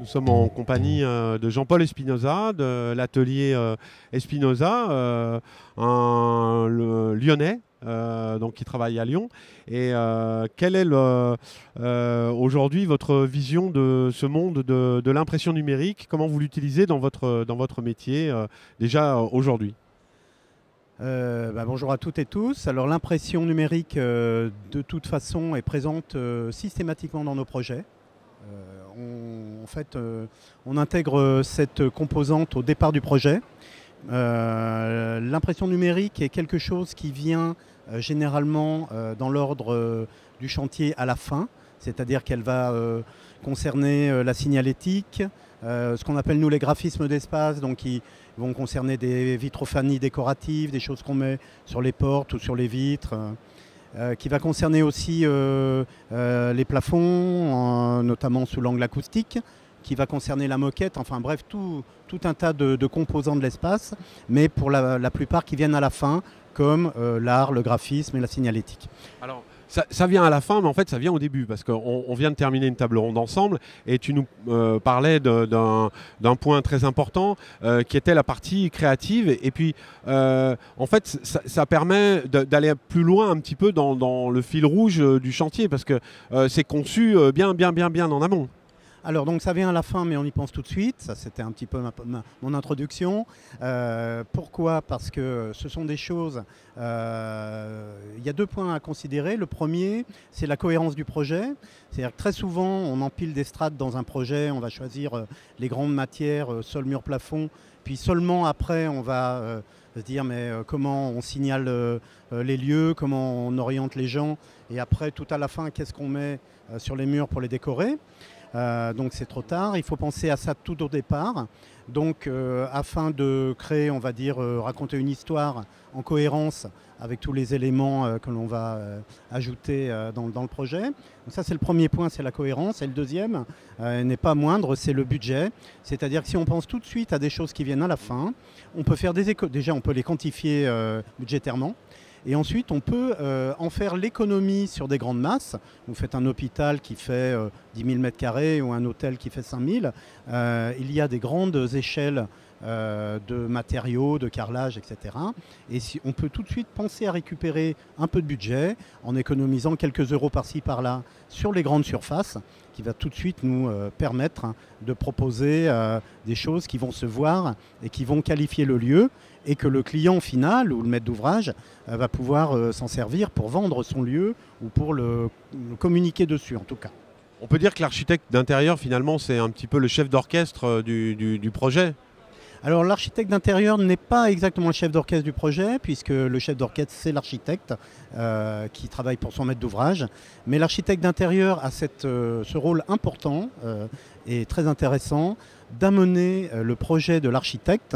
sommes en compagnie de Jean-Paul Espinosa, de l'atelier Espinosa, le Lyonnais, donc qui travaille à Lyon. Et quelle est aujourd'hui votre vision de ce monde de l'impression numérique? Comment vous l'utilisez dans votre métier déjà aujourd'hui? Bonjour à toutes et tous. Alors l'impression numérique de toute façon est présente systématiquement dans nos projets. On intègre cette composante au départ du projet. L'impression numérique est quelque chose qui vient généralement dans l'ordre du chantier à la fin, c'est-à-dire qu'elle va concerner la signalétique, ce qu'on appelle nous les graphismes d'espace, donc qui vont concerner des vitrophanies décoratives, des choses qu'on met sur les portes ou sur les vitres, qui va concerner aussi les plafonds, notamment sous l'angle acoustique, qui va concerner la moquette, enfin bref, tout un tas de composants de l'espace, mais pour la plupart qui viennent à la fin, comme l'art, le graphisme et la signalétique. Alors, ça vient à la fin, mais en fait, ça vient au début, parce qu'on vient de terminer une table ronde ensemble, et tu nous parlais d'un point très important, qui était la partie créative. Et puis, en fait, ça permet d'aller plus loin un petit peu dans le fil rouge du chantier, parce que c'est conçu bien en amont. Alors donc ça vient à la fin, mais on y pense tout de suite. Ça, c'était un petit peu mon introduction. Pourquoi? Parce que ce sont des choses... Il y a deux points à considérer. Le premier, c'est la cohérence du projet. C'est-à-dire que très souvent, on empile des strates dans un projet. On va choisir les grandes matières, sol, mur, plafond. Puis seulement après, on va se dire mais comment on signale les lieux, comment on oriente les gens. Et après, tout à la fin, qu'est-ce qu'on met sur les murs pour les décorer? Donc c'est trop tard, il faut penser à ça tout au départ. Donc afin de créer, on va dire, raconter une histoire en cohérence avec tous les éléments que l'on va ajouter dans le projet. Donc ça c'est le premier point, c'est la cohérence. Et le deuxième n'est pas moindre, c'est le budget. C'est-à-dire que si on pense tout de suite à des choses qui viennent à la fin, on peut faire déjà on peut les quantifier budgétairement. Et ensuite, on peut en faire l'économie sur des grandes masses. Vous faites un hôpital qui fait 10 000 m² ou un hôtel qui fait 5 000. Il y a des grandes échelles de matériaux, de carrelage, etc. Et on peut tout de suite penser à récupérer un peu de budget en économisant quelques euros par-ci, par-là sur les grandes surfaces, qui va tout de suite nous permettre de proposer des choses qui vont se voir et qui vont qualifier le lieu, et que le client final ou le maître d'ouvrage va pouvoir s'en servir pour vendre son lieu ou pour le communiquer dessus en tout cas. On peut dire que l'architecte d'intérieur, finalement, c'est un petit peu le chef d'orchestre du projet. Alors l'architecte d'intérieur n'est pas exactement le chef d'orchestre du projet, puisque le chef d'orchestre c'est l'architecte qui travaille pour son maître d'ouvrage. Mais l'architecte d'intérieur a ce rôle important et très intéressant d'amener le projet de l'architecte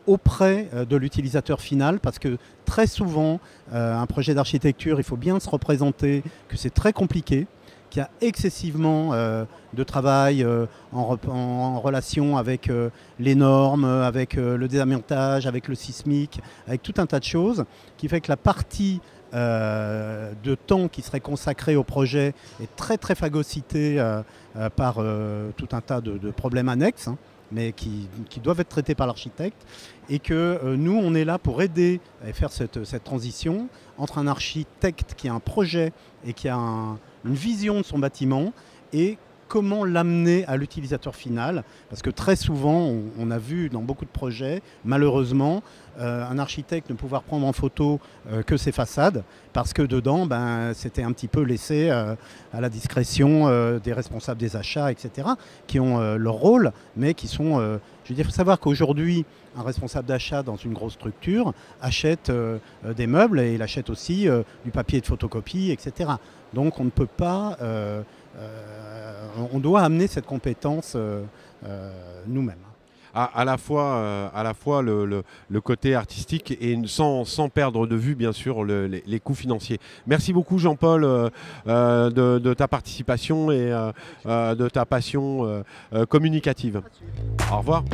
auprès de l'utilisateur final, parce que très souvent, un projet d'architecture, il faut bien se représenter que c'est très compliqué, qu'il y a excessivement de travail en relation avec les normes, avec le désamiantage, avec le sismique, avec tout un tas de choses, qui fait que la partie de temps qui serait consacrée au projet est très phagocytée par tout un tas de problèmes annexes, hein, mais qui doivent être traités par l'architecte, et que nous, on est là pour aider à faire cette transition entre un architecte qui a un projet et qui a une vision de son bâtiment, et comment l'amener à l'utilisateur final. Parce que très souvent, on a vu dans beaucoup de projets, malheureusement, un architecte ne pouvoir prendre en photo que ses façades, parce que dedans, c'était un petit peu laissé à la discrétion des responsables des achats, etc., qui ont leur rôle, mais qui sont... je veux dire, il faut savoir qu'aujourd'hui, un responsable d'achat dans une grosse structure achète des meubles, et il achète aussi du papier de photocopie, etc. Donc on ne peut pas... on doit amener cette compétence nous-mêmes. À la fois le côté artistique et sans perdre de vue bien sûr les coûts financiers. Merci beaucoup Jean-Paul de ta participation et de ta passion communicative. Au revoir.